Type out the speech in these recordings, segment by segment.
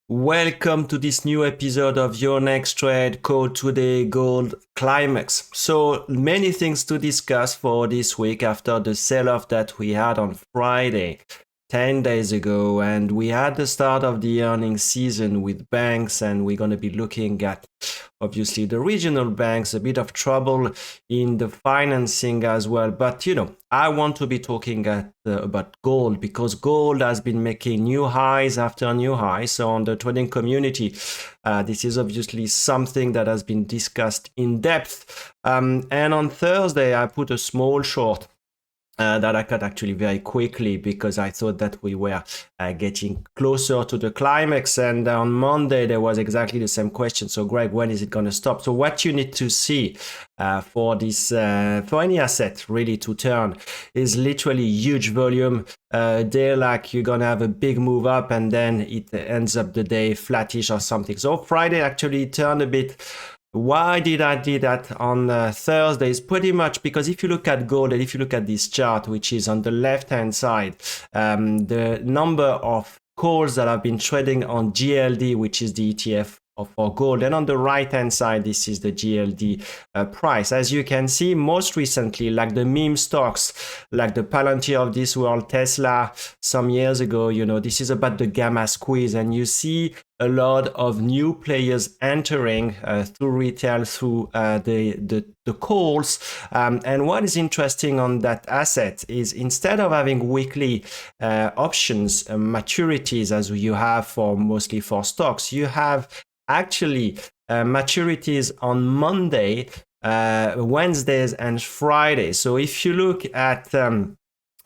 Welcome to this new episode of Your Next Trade. Code today, gold Climax. So many things to discuss for this week after the sell-off that we had on Friday, 10 days ago. And we had the start of the earnings season with banks, and we're going to be looking at obviously the regional banks, a bit of trouble in the financing as well. But I want to be talking about gold, because gold has been making new highs after new highs. So on the trading community, this is obviously something that has been discussed in depth. And on Thursday, I put a small short that I cut actually very quickly, because I thought that we were getting closer to the climax. And on Monday, there was exactly the same question. So Greg, when is it going to stop? So what you need to see for this, for any asset really to turn, is literally huge volume. Day like you're going to have a big move up, and then it ends up the day flattish or something. So Friday actually turned a bit. Why did I do that on Thursday? Is pretty much because if you look at gold, and if you look at this chart, which is on the left-hand side, the number of calls that have been trading on GLD, which is the ETF for gold, and on the right-hand side, this is the GLD price. As you can see, most recently, like the meme stocks, like the Palantir of this world, Tesla, some years ago, this is about the gamma squeeze, and you see a lot of new players entering through retail, through the calls. And what is interesting on that asset is, instead of having weekly options, maturities, as you have for mostly for stocks, you have actually maturities on Monday, Wednesdays, and Fridays. So if you look at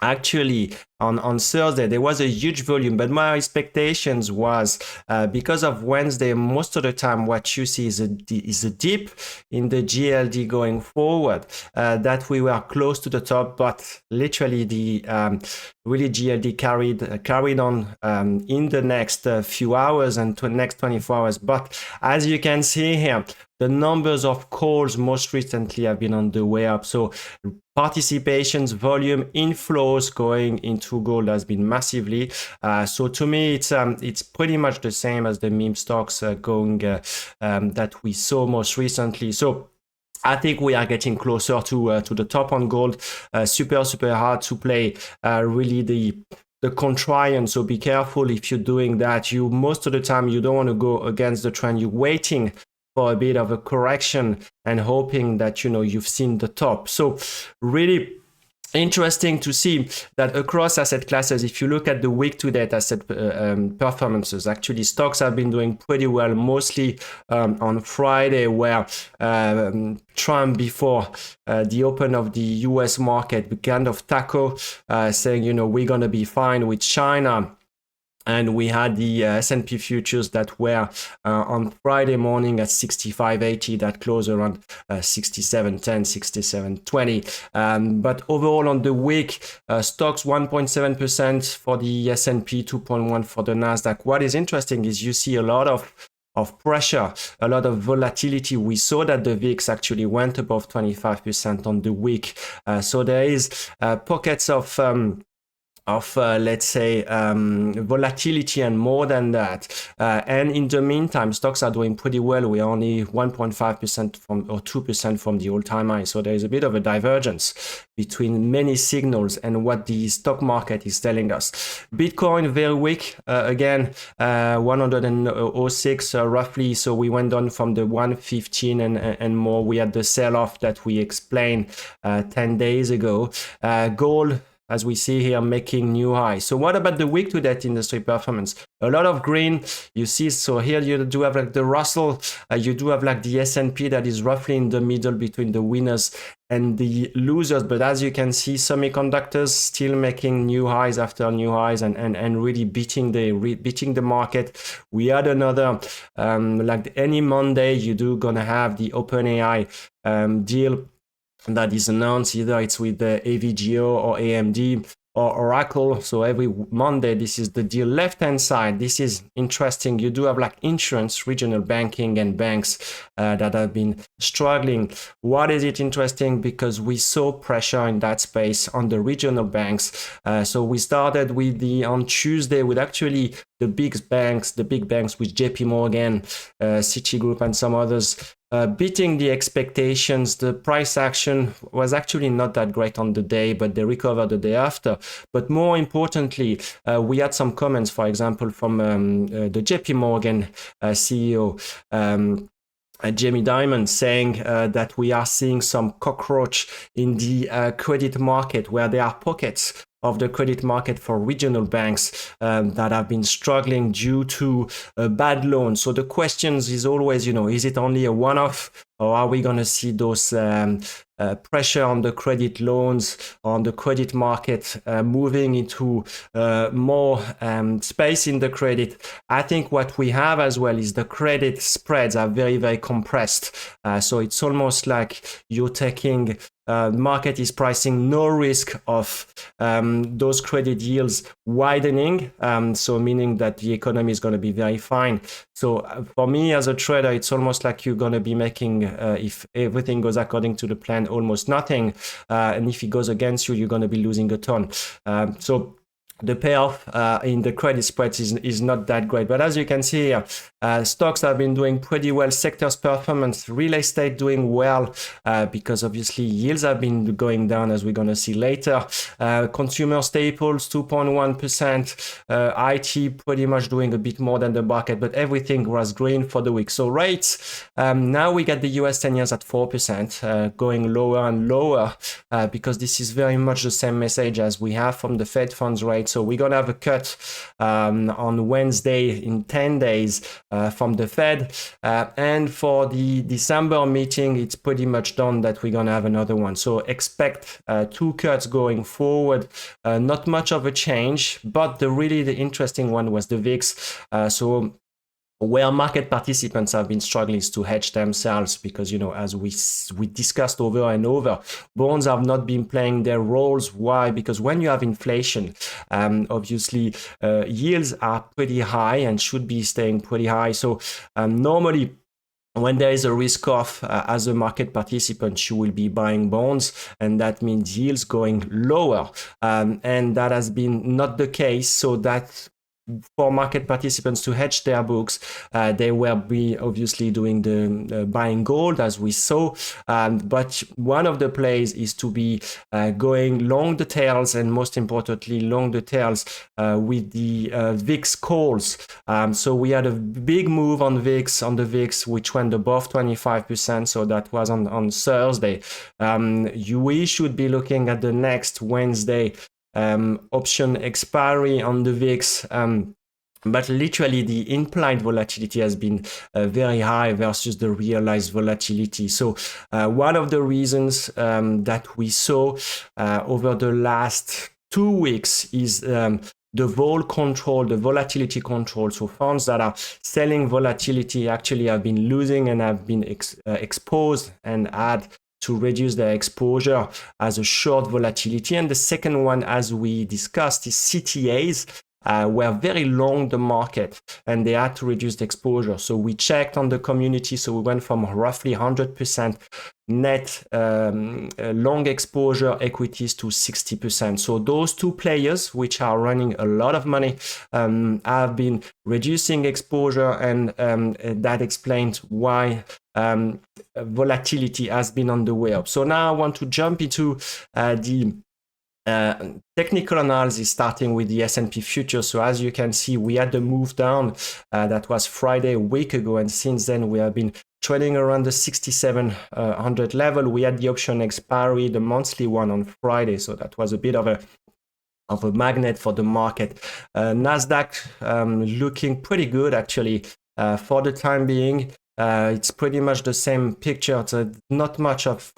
actually on Thursday, there was a huge volume, but my expectations was because of Wednesday, most of the time what you see is a dip in the GLD going forward, that we were close to the top, but literally the really GLD carried on in the next few hours and next 24 hours. But as you can see here, the numbers of calls most recently have been on the way up. So participations, volume, inflows going into gold has been massively. So to me, it's pretty much the same as the meme stocks going that we saw most recently. So I think we are getting closer to the top on gold. Super hard to play. Really the contrarian. So be careful if you're doing that. Most of the time you don't want to go against the trend. You're waiting for a bit of a correction and hoping that you've seen the top. So really interesting to see that across asset classes, if you look at the week-to-date asset performances, actually stocks have been doing pretty well, mostly on Friday, where Trump, before the open of the US market, began of taco, saying, we're going to be fine with China. And we had the S&P futures that were on Friday morning at 65.80, that closed around 67.10, 67.20. But overall on the week, stocks 1.7% for the S&P, 2.1% for the Nasdaq. What is interesting is you see a lot of pressure, a lot of volatility. We saw that the VIX actually went above 25% on the week. So there is pockets of let's say volatility, and more than that, and in the meantime stocks are doing pretty well. We are only 1.5% from or 2% from the all-time high. So there is a bit of a divergence between many signals and what the stock market is telling us. Bitcoin very weak, again 106 roughly. So we went on from the 115 and more. We had the sell-off that we explained 10 days ago. Gold, as we see here, making new highs. So what about the week-to-date industry performance? A lot of green, you see. So here you do have like the Russell, you do have like the S&P that is roughly in the middle between the winners and the losers. But as you can see, semiconductors still making new highs after new highs, and really beating the market. We had another, like any Monday, you do gonna have the OpenAI deal that is announced. Either it's with the AVGO or AMD, or Oracle. So every Monday, this is the deal. Left-hand side, this is interesting. You do have like insurance, regional banking, and banks that have been struggling. What is it interesting? Because we saw pressure in that space on the regional banks. So we started with on Tuesday with actually the big banks with JP Morgan, Citigroup, and some others beating the expectations. The price action was actually not that great on the day, but they recovered the day after. But more importantly, we had some comments, for example, from the JP Morgan CEO, Jamie Dimon, saying that we are seeing some cockroach in the credit market, where there are pockets of the credit market for regional banks that have been struggling due to bad loans. So the question is always, is it only a one-off, or are we going to see those pressure on the credit loans, on the credit market, moving into more space in the credit? I think what we have as well is the credit spreads are very, very compressed. So it's almost like you're taking market is pricing no risk of those credit yields widening, so meaning that the economy is going to be very fine. So for me as a trader, it's almost like you're going to be making, if everything goes according to the plan, almost nothing, and if it goes against you, you're going to be losing a ton. So the payoff in the credit spreads is not that great. But as you can see here, stocks have been doing pretty well. Sectors performance, real estate doing well because obviously yields have been going down, as we're going to see later. Consumer staples 2.1%. IT pretty much doing a bit more than the market, but everything was green for the week. So rates, now we get the US 10 years at 4%, going lower and lower because this is very much the same message as we have from the Fed funds rate. So we're going to have a cut on Wednesday in 10 days from the Fed. And for the December meeting, it's pretty much done that we're going to have another one. So expect 2 cuts going forward. Not much of a change, but the interesting one was the VIX. So where market participants have been struggling is to hedge themselves because, as we discussed over and over, bonds have not been playing their roles. Why? Because when you have inflation, obviously yields are pretty high and should be staying pretty high. So normally, when there is a risk off as a market participant, you will be buying bonds, and that means yields going lower. And that has been not the case. So that for market participants to hedge their books, they will be obviously doing the buying gold, as we saw. But one of the plays is to be going long the tails, and most importantly, long the tails with the VIX calls. So we had a big move on the VIX, which went above 25%. So that was on Thursday. We should be looking at the next Wednesday option expiry on the VIX, but literally the implied volatility has been very high versus the realized volatility. So one of the reasons that we saw over the last 2 weeks is the vol control, the volatility control. So funds that are selling volatility actually have been losing and have been exposed and had to reduce their exposure as a short volatility. And the second one, as we discussed, is CTAs were very long the market and they had to reduce the exposure. So we checked on the community. So we went from roughly 100% net long exposure equities to 60%. So those two players, which are running a lot of money, have been reducing exposure, and that explains why volatility has been on the way up. So now I want to jump into the technical analysis, starting with the S&P future. So as you can see, we had the move down that was Friday a week ago, and since then we have been trading around the 6,700 level. We had the option expiry, the monthly one, on Friday, so that was a bit of a magnet for the market. Nasdaq looking pretty good actually for the time being. It's pretty much the same picture. So not much of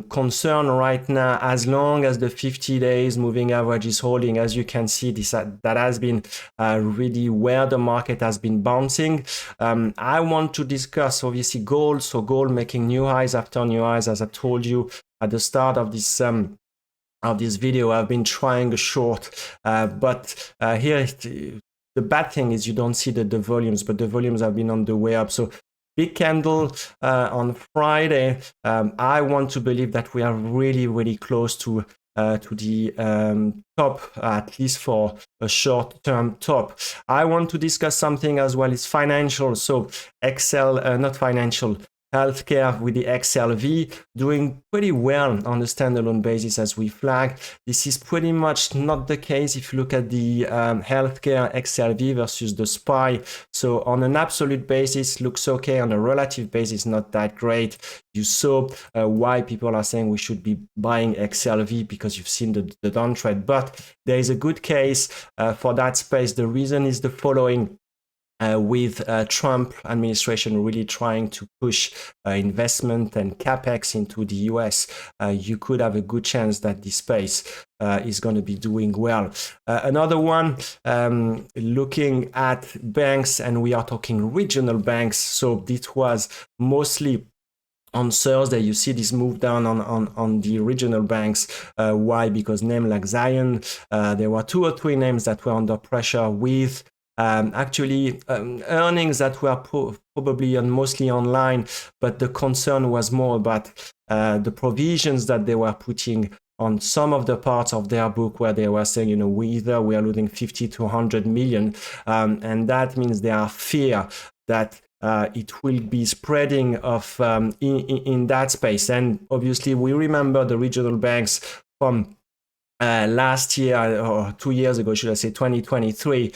concern right now, as long as the 50 days moving average is holding. As you can see, that has been really where the market has been bouncing. I want to discuss obviously gold. So gold making new highs after new highs, as I told you at the start of this of this video, I've been trying a short, but here the bad thing is you don't see the volumes, but the volumes have been on the way up. So big candle on Friday. I want to believe that we are really close to the top, at least for a short-term top. I want to discuss something as well. It's financial. So not financial. Healthcare with the XLV doing pretty well on a standalone basis as we flagged. This is pretty much not the case if you look at the healthcare XLV versus the SPY. So on an absolute basis, looks okay. On a relative basis, not that great. You saw why people are saying we should be buying XLV because you've seen the downtrend. But there is a good case for that space. The reason is the following. With Trump administration really trying to push investment and capex into the US, you could have a good chance that this space is going to be doing well. Another one, looking at banks, and we are talking regional banks. So this was mostly on Thursday. You see this move down on the regional banks. Why? Because names like Zion, there were 2 or 3 names that were under pressure with earnings that were probably mostly online, but the concern was more about the provisions that they were putting on some of the parts of their book where they were saying, we are losing 50 to 100 million, and that means there are fear that it will be spreading of in that space. And obviously we remember the regional banks from last year, or 2 years ago, should I say 2023,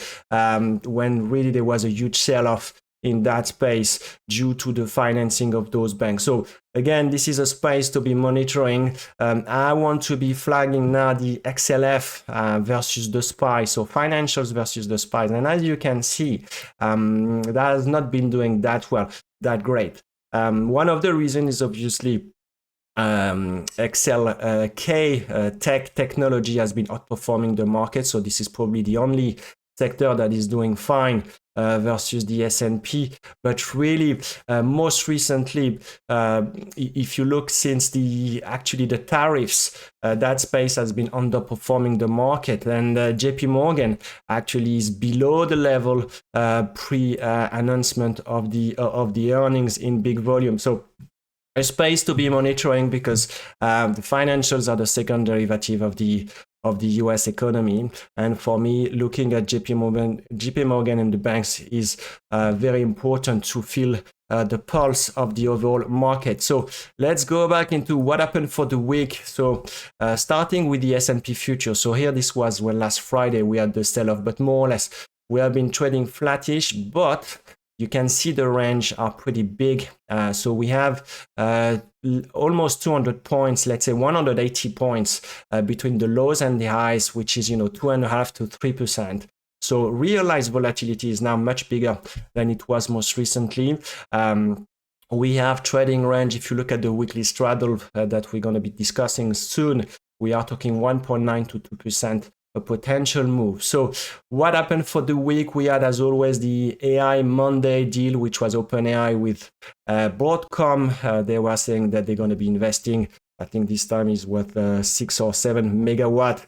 when really there was a huge sell-off in that space due to the financing of those banks. So again, this is a space to be monitoring. I want to be flagging now the XLF versus the SPY, so financials versus the SPY. And as you can see, that has not been doing that well, that great. One of the reasons is obviously XLK technology has been outperforming the market, so this is probably the only sector that is doing fine versus the S&P. But really, most recently, if you look since the tariffs, that space has been underperforming the market, and JP Morgan actually is below the level pre-announcement of the earnings in big volume. So a space to be monitoring, because the financials are the second derivative of the US economy. And for me, looking at JP Morgan and the banks is very important to feel the pulse of the overall market. So let's go back into what happened for the week. So starting with the S&P future. So here, this was last Friday we had the sell-off, but more or less we have been trading flattish, but you can see the range are pretty big. So we have almost 200 points, let's say 180 points between the lows and the highs, which is 2.5% to 3%. So realized volatility is now much bigger than it was most recently. We have trading range. If you look at the weekly straddle that we're going to be discussing soon, we are talking 1.9 to 2%. A potential move. So what happened for the week? We had, as always, the AI Monday deal, which was OpenAI with Broadcom. They were saying that they're going to be investing, I think this time is worth 6 or 7 megawatt.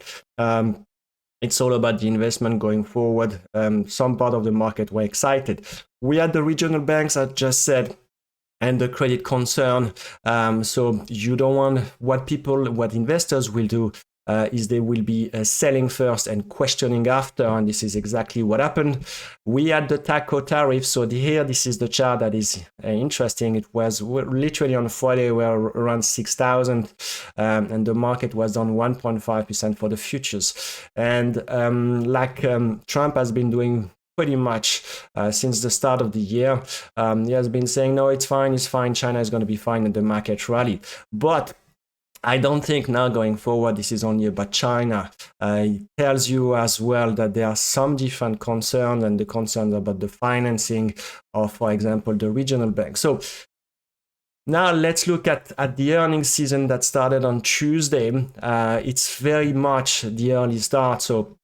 It's all about the investment going forward. Some part of the market were excited. We had the regional banks, I just said, and the credit concern. So you don't want what investors will do is they will be selling first and questioning after, and this is exactly what happened. We had the TACO tariff. So here, this is the chart that is interesting. It was literally on Friday, we were around 6,000, and the market was down 1.5% for the futures. And Trump has been doing pretty much since the start of the year, he has been saying, no, it's fine, China is going to be fine, and the market rally. But I don't think now going forward, this is only about China. It tells you as well that there are some different concerns, and the concerns about the financing of, for example, the regional banks. So now let's look at the earnings season that started on Tuesday. It's very much the early start. So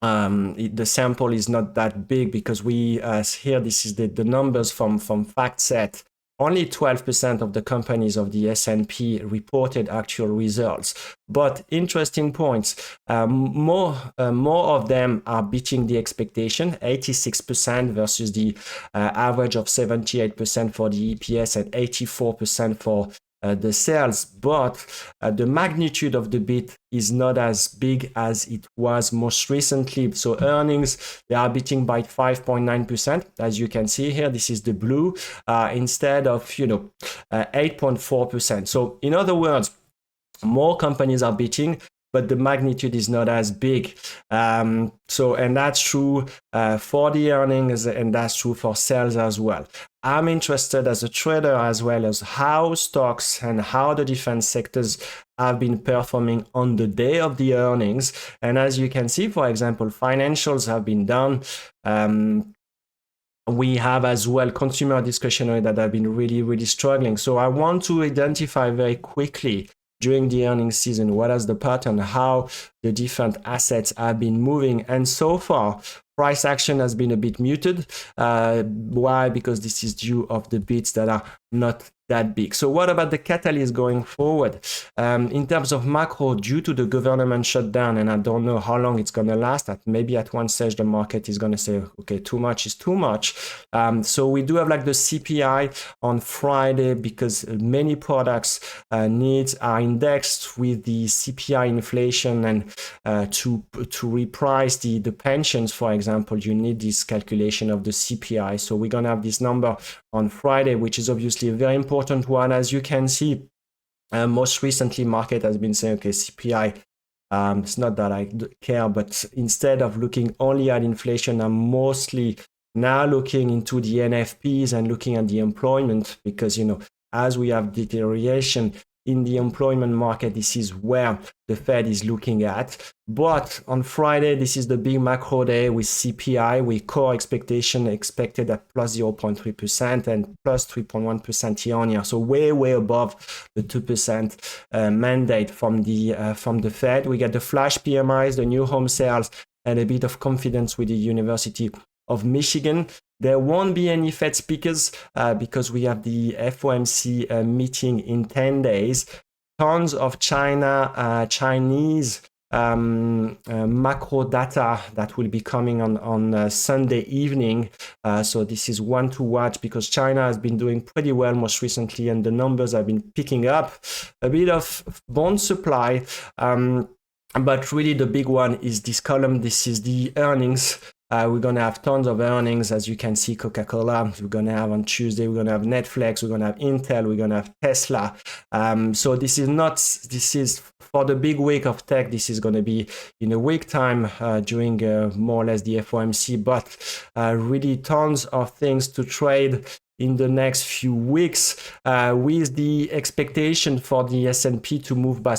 the sample is not that big, because we here, this is the numbers from FactSet. only 12% of the companies of the S&P reported actual results. But interesting points, more of them are beating the expectation, 86% versus the average of 78% for the EPS and 84% for the sales, but the magnitude of the beat is not as big as it was most recently. So earnings, they are beating by 5.9%. As you can see here, this is the blue, instead of 8.4%. So in other words, more companies are beating, but the magnitude is not as big. And that's true for the earnings, and that's true for sales as well. I'm interested as a trader as well as how stocks and how the different sectors have been performing on the day of the earnings. And as you can see, for example, financials have been down. We have as well consumer discretionary that have been really struggling. So I want to identify very quickly during the earnings season what is the pattern, how the different assets have been moving. And so far, price action has been a bit muted. Why? Because this is due of the beats that are not that big. So what about the catalyst going forward? In terms of macro, due to the government shutdown, and I don't know how long it's going to last, maybe at one stage the market is going to say, okay, too much is too much. So we do have like the CPI on Friday, because many products needs are indexed with the CPI inflation, and to reprice the pensions, for example, you need this calculation of the CPI. So we're going to have this number on Friday, which is obviously a very important one. As you can see, most recently market has been saying, okay, CPI, it's not that I care, but instead of looking only at inflation, I'm mostly now looking into the NFPs and looking at the employment, because, as we have deterioration in the employment market, this is where the Fed is looking at. But on Friday, this is the big macro day with CPI, with core expectation expected at plus 0.3% and plus 3.1% year on year. So way above the 2% mandate from the Fed. We get the flash PMIs, the new home sales, and a bit of confidence with the University of Michigan. There won't be any Fed speakers because we have the FOMC meeting in 10 days. Tons of Chinese macro data that will be coming on Sunday evening. So this is one to watch, because China has been doing pretty well most recently, and the numbers have been picking up. A bit of bond supply, but really the big one is this column. This is the earnings. We're going to have tons of earnings. As you can see, Coca-Cola, we're going to have on Tuesday, we're going to have Netflix, we're going to have Intel, we're going to have Tesla. So this is for the big week of tech. This is going to be in a week time during more or less the FOMC, but really tons of things to trade in the next few weeks, with the expectation for the S&P to move by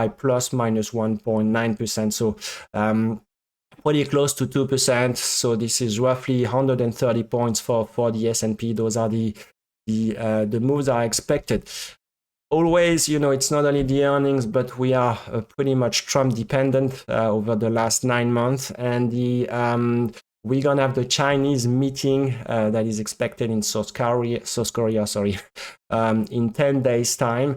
plus minus 1.9%. So pretty close to 2%. So this is roughly 130 points for the S&P. Those are the moves are expected. Always, it's not only the earnings, but we are pretty much Trump dependent over the last 9 months. And we're going to have the Chinese meeting that is expected in South Korea, in 10 days time.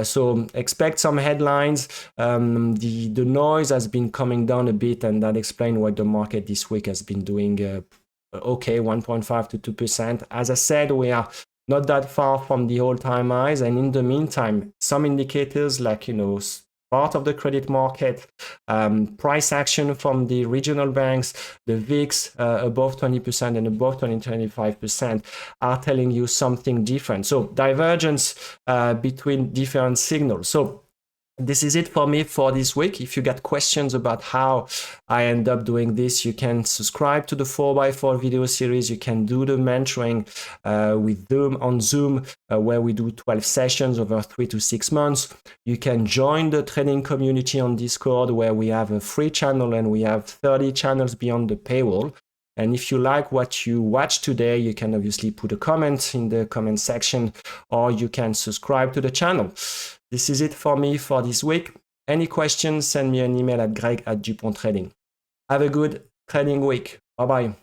So expect some headlines. The noise has been coming down a bit, and that explains why the market this week has been doing okay, 1.5 to 2%. As I said, we are not that far from the all-time highs. And in the meantime, some indicators like, part of the credit market, price action from the regional banks, the VIX above 20% and above 25% are telling you something different. So divergence between different signals. So this is it for me for this week. If you got questions about how I end up doing this, you can subscribe to the 4x4 video series. You can do the mentoring on Zoom, where we do 12 sessions over 3 to 6 months. You can join the trading community on Discord, where we have a free channel and we have 30 channels beyond the paywall. And if you like what you watched today, you can obviously put a comment in the comment section, or you can subscribe to the channel. This is it for me for this week. Any questions, send me an email at greg@duponttrading. Have a good trading week. Bye-bye.